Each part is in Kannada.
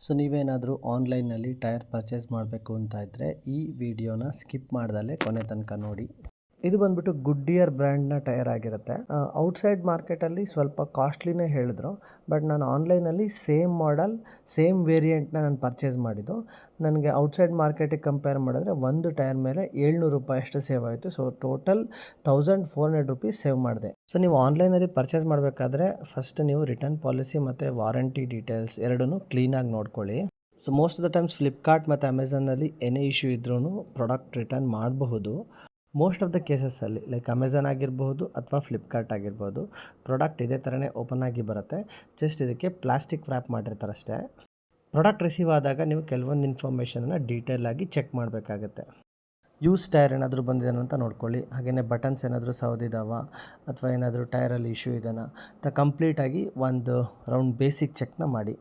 ಸೊ ನೀವೇನಾದರೂ ಆನ್ಲೈನಲ್ಲಿ ಟೈರ್ ಪರ್ಚೇಸ್ ಮಾಡಬೇಕು ಅಂತ ಇದ್ದರೆ ಈ ವಿಡಿಯೋನ ಸ್ಕಿಪ್ ಮಾಡ್ದಲೇ ಕೊನೆ ತನಕ ನೋಡಿ. ಇದು ಬಂದ್ಬಿಟ್ಟು ಗುಡ್ಡಿಯರ್ ಬ್ರ್ಯಾಂಡ್ನ ಟೈರ್ ಆಗಿರುತ್ತೆ. ಔಟ್ಸೈಡ್ ಮಾರ್ಕೆಟಲ್ಲಿ ಸ್ವಲ್ಪ ಕಾಸ್ಟ್ಲಿನೇ ಹೇಳಿದ್ರು, ಬಟ್ ನಾನು ಆನ್ಲೈನಲ್ಲಿ ಸೇಮ್ ಮಾಡೆಲ್ ಸೇಮ್ ವೇರಿಯಂಟ್ನ ನಾನು ಪರ್ಚೇಸ್ ಮಾಡಿದ್ದು. ನನಗೆ ಔಟ್ಸೈಡ್ ಮಾರ್ಕೆಟಿಗೆ ಕಂಪೇರ್ ಮಾಡಿದ್ರೆ ಒಂದು ಟೈರ್ ಮೇಲೆ 700 ರೂಪಾಯಿ ಅಷ್ಟು ಸೇವ್ ಆಯಿತು. ಸೊ ಟೋಟಲ್ 1400 ರುಪೀಸ್ ಸೇವ್ ಮಾಡಿದೆ. ಸೊ ನೀವು ಆನ್ಲೈನಲ್ಲಿ ಪರ್ಚೇಸ್ ಮಾಡಬೇಕಾದ್ರೆ ಫಸ್ಟ್ ನೀವು ರಿಟರ್ನ್ ಪಾಲಿಸಿ ಮತ್ತು ವಾರಂಟಿ ಡೀಟೇಲ್ಸ್ ಎರಡನ್ನೂ ಕ್ಲೀನಾಗಿ ನೋಡ್ಕೊಳ್ಳಿ. So most of the times Flipkart ಮತ್ತು ಅಮೆಝಾನಲ್ಲಿ ಏನೇ ಇಶ್ಯೂ ಇದ್ರೂ ಪ್ರಾಡಕ್ಟ್ ರಿಟರ್ನ್ ಮಾಡಬಹುದು. ಮೋಸ್ಟ್ ಆಫ್ ದ ಕೇಸಸ್ಸಲ್ಲಿ ಲೈಕ್ ಅಮೆಝಾನ್ ಆಗಿರ್ಬೋದು ಅಥವಾ ಫ್ಲಿಪ್ಕಾರ್ಟ್ ಆಗಿರ್ಬೋದು, ಪ್ರಾಡಕ್ಟ್ ಇದೇ ಥರನೇ ಓಪನ್ ಆಗಿ ಬರುತ್ತೆ. ಜಸ್ಟ್ ಇದಕ್ಕೆ ಪ್ಲಾಸ್ಟಿಕ್ ವ್ರ್ಯಾಪ್ ಮಾಡಿರ್ತಾರಷ್ಟೇ. ಪ್ರಾಡಕ್ಟ್ ರಿಸೀವ್ ಆದಾಗ ನೀವು ಕೆಲವೊಂದು ಇನ್ಫಾರ್ಮೇಷನನ್ನು ಡೀಟೇಲಾಗಿ ಚೆಕ್ ಮಾಡಬೇಕಾಗತ್ತೆ. ಯೂಸ್ ಟೈರ್ ಏನಾದರೂ ಬಂದಿದ್ದಾನೆ ಅಂತ ನೋಡ್ಕೊಳ್ಳಿ. ಹಾಗೆಯೇ ಬಟನ್ಸ್ ಏನಾದರೂ ಸೌದಿದ್ದಾವ ಅಥವಾ ಏನಾದರೂ ಟೈರಲ್ಲಿ ಇಶ್ಯೂ ಇದೆಯಾ ಅಂತ ಕಂಪ್ಲೀಟಾಗಿ ಒಂದು ರೌಂಡ್ ಬೇಸಿಕ್ ಚೆಕ್ನ ಮಾಡಿ.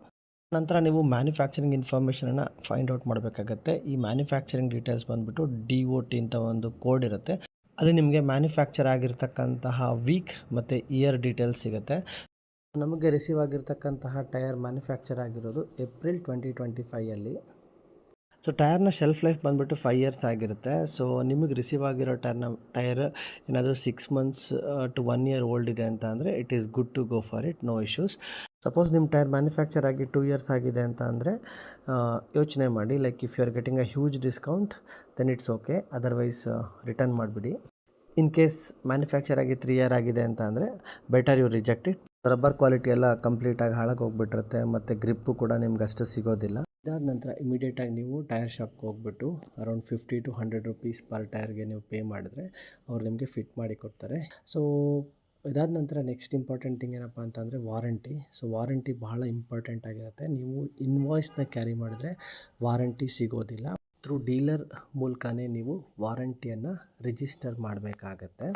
ನಂತರ ನೀವು ಮ್ಯಾನುಫ್ಯಾಕ್ಚರಿಂಗ್ ಇನ್ಫಾರ್ಮೇಷನನ್ನು ಫೈಂಡ್ ಔಟ್ ಮಾಡಬೇಕಾಗತ್ತೆ. ಈ ಮ್ಯಾನುಫ್ಯಾಕ್ಚರಿಂಗ್ ಡೀಟೇಲ್ಸ್ ಬಂದುಬಿಟ್ಟು DOT ಅಂತ ಒಂದು ಕೋಡ್ ಇರುತ್ತೆ. ಅಲ್ಲಿ ನಿಮಗೆ ಮ್ಯಾನುಫ್ಯಾಕ್ಚರ್ ಆಗಿರ್ತಕ್ಕಂತಹ ವೀಕ್ ಮತ್ತು ಇಯರ್ ಡೀಟೇಲ್ಸ್ ಸಿಗುತ್ತೆ. ನಮಗೆ ರಿಸೀವ್ ಆಗಿರ್ತಕ್ಕಂತಹ ಟೈರ್ ಮ್ಯಾನುಫ್ಯಾಕ್ಚರ್ ಆಗಿರೋದು ಏಪ್ರಿಲ್ 2025 ಸೊ ಟೈರ್ನ ಶೆಲ್ಫ್ ಲೈಫ್ ಬಂದುಬಿಟ್ಟು 5 ಇಯರ್ಸ್ ಆಗಿರುತ್ತೆ. ಸೊ ನಿಮಗೆ ರಿಸೀವ್ ಆಗಿರೋ ಟೈರ್ ಏನಾದರೂ 6 ಮಂತ್ಸ್ ಟು 1 ಇಯರ್ ಓಲ್ಡ್ ಇದೆ ಅಂತ ಅಂದರೆ it is good to go for it, no issues. Suppose ನಿಮ್ಮ ಟೈರ್ ಮ್ಯಾನುಫ್ಯಾಕ್ಚರ್ ಆಗಿ 2 ಇಯರ್ಸ್ ಆಗಿದೆ ಅಂತ ಅಂದರೆ ಯೋಚನೆ ಮಾಡಿ, like if you are getting a huge discount then it's okay, otherwise return ಮಾಡಿಬಿಡಿ. ಇನ್ ಕೇಸ್ ಮ್ಯಾನುಫ್ಯಾಕ್ಚರ್ ಆಗಿ 3 ಇಯರ್ ಆಗಿದೆ ಅಂತ ಅಂದರೆ better you reject it. Rubber quality ಎಲ್ಲ ಕಂಪ್ಲೀಟಾಗಿ ಹಾಳಾಗಿ ಹೋಗ್ಬಿಟ್ಟಿರುತ್ತೆ ಮತ್ತು ಗ್ರಿಪ್ಪು ಕೂಡ ನಿಮ್ಗೆ ಅಷ್ಟು ಸಿಗೋದಿಲ್ಲ. ಇದಾದ ನಂತರ ಇಮಿಡಿಯೇಟಾಗಿ ನೀವು ಟೈರ್ ಶಾಪ್ಗೆ ಹೋಗ್ಬಿಟ್ಟು ಅರೌಂಡ್ 50 to 100 ರುಪೀಸ್ ಪರ್ ಟೈರ್ಗೆ ನೀವು ಪೇ ಮಾಡಿದ್ರೆ ಅವ್ರು ನಿಮಗೆ ಫಿಟ್ ಮಾಡಿ ಕೊಡ್ತಾರೆ. ಸೊ ಇದಾದ ನಂತರ ನೆಕ್ಸ್ಟ್ ಇಂಪಾರ್ಟೆಂಟ್ ಥಿಂಗ್ ಏನಪ್ಪ ಅಂತಂದರೆ ವಾರಂಟಿ. ಸೊ ವಾರಂಟಿ ಬಹಳ ಇಂಪಾರ್ಟೆಂಟ್ ಆಗಿರುತ್ತೆ. ನೀವು ಇನ್ವಾಯ್ಸ್ನ ಕ್ಯಾರಿ ಮಾಡಿದ್ರೆ ವಾರಂಟಿ ಸಿಗೋದಿಲ್ಲ. ಥ್ರೂ ಡೀಲರ್ ಮೂಲಕನೇ ನೀವು ವಾರಂಟಿಯನ್ನು ರಿಜಿಸ್ಟರ್ ಮಾಡಬೇಕಾಗತ್ತೆ.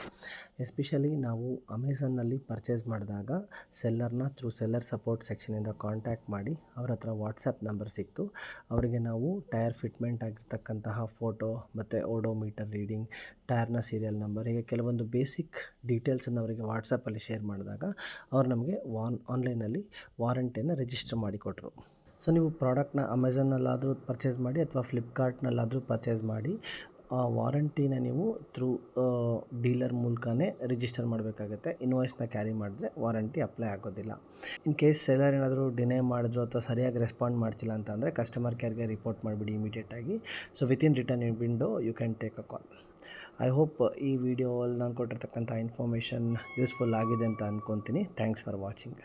ಎಸ್ಪೆಷಲಿ ನಾವು ಅಮೆಝಾನ್ನಲ್ಲಿ ಪರ್ಚೇಸ್ ಮಾಡಿದಾಗ ಸೆಲ್ಲರ್ನ ಥ್ರೂ ಸೆಲ್ಲರ್ ಸಪೋರ್ಟ್ ಸೆಕ್ಷನಿಂದ ಕಾಂಟ್ಯಾಕ್ಟ್ ಮಾಡಿ ಅವ್ರ ಹತ್ರ ವಾಟ್ಸಪ್ ನಂಬರ್ ಸಿಕ್ತು. ಅವರಿಗೆ ನಾವು ಟೈರ್ ಫಿಟ್ಮೆಂಟ್ ಆಗಿರ್ತಕ್ಕಂತಹ ಫೋಟೋ ಮತ್ತು ಓಡೋಮೀಟರ್ ರೀಡಿಂಗ್, ಟೈರ್ನ ಸೀರಿಯಲ್ ನಂಬರ್, ಹೀಗೆ ಕೆಲವೊಂದು ಬೇಸಿಕ್ ಡೀಟೇಲ್ಸನ್ನು ಅವರಿಗೆ ವಾಟ್ಸಪ್ಪಲ್ಲಿ ಶೇರ್ ಮಾಡಿದಾಗ ಅವ್ರು ನಮಗೆ ಆನ್ಲೈನಲ್ಲಿ ವಾರಂಟಿಯನ್ನು ರಿಜಿಸ್ಟರ್ ಮಾಡಿಕೊಟ್ರು. ಸೊ ನೀವು ಪ್ರಾಡಕ್ಟ್ನ ಅಮೆಝಾನಲ್ಲಾದರೂ ಪರ್ಚೇಸ್ ಮಾಡಿ ಅಥವಾ ಫ್ಲಿಪ್ಕಾರ್ಟ್ನಲ್ಲಾದರೂ ಪರ್ಚೇಸ್ ಮಾಡಿ, ಆ ವಾರಂಟಿನ ನೀವು ಥ್ರೂ ಡೀಲರ್ ಮೂಲಕನೇ ರಿಜಿಸ್ಟರ್ ಮಾಡಬೇಕಾಗತ್ತೆ. ಇನ್ವಾಯ್ಸ್ನ ಕ್ಯಾರಿ ಮಾಡಿದ್ರೆ ವಾರಂಟಿ ಅಪ್ಲೈ ಆಗೋದಿಲ್ಲ. ಇನ್ ಕೇಸ್ ಸೆಲ್ಲರ್ ಏನಾದರೂ ಡಿನೇ ಮಾಡಿದ್ರು ಅಥವಾ ಸರಿಯಾಗಿ ರೆಸ್ಪಾಂಡ್ ಮಾಡ್ತಿಲ್ಲ ಅಂತ ಅಂದರೆ ಕಸ್ಟಮರ್ ಕೇರ್ಗೆ ರಿಪೋರ್ಟ್ ಮಾಡಿಬಿಡಿ ಇಮಿಡಿಯೇಟಾಗಿ. So within return window you can take a call. I hope ಈ ವಿಡಿಯೋಲ್ಲಿ ನಾನು ಕೊಟ್ಟಿರ್ತಕ್ಕಂಥ ಇನ್ಫಾರ್ಮೇಷನ್ ಯೂಸ್ಫುಲ್ ಆಗಿದೆ ಅಂತ ಅಂದ್ಕೊತೀನಿ. Thanks for watching.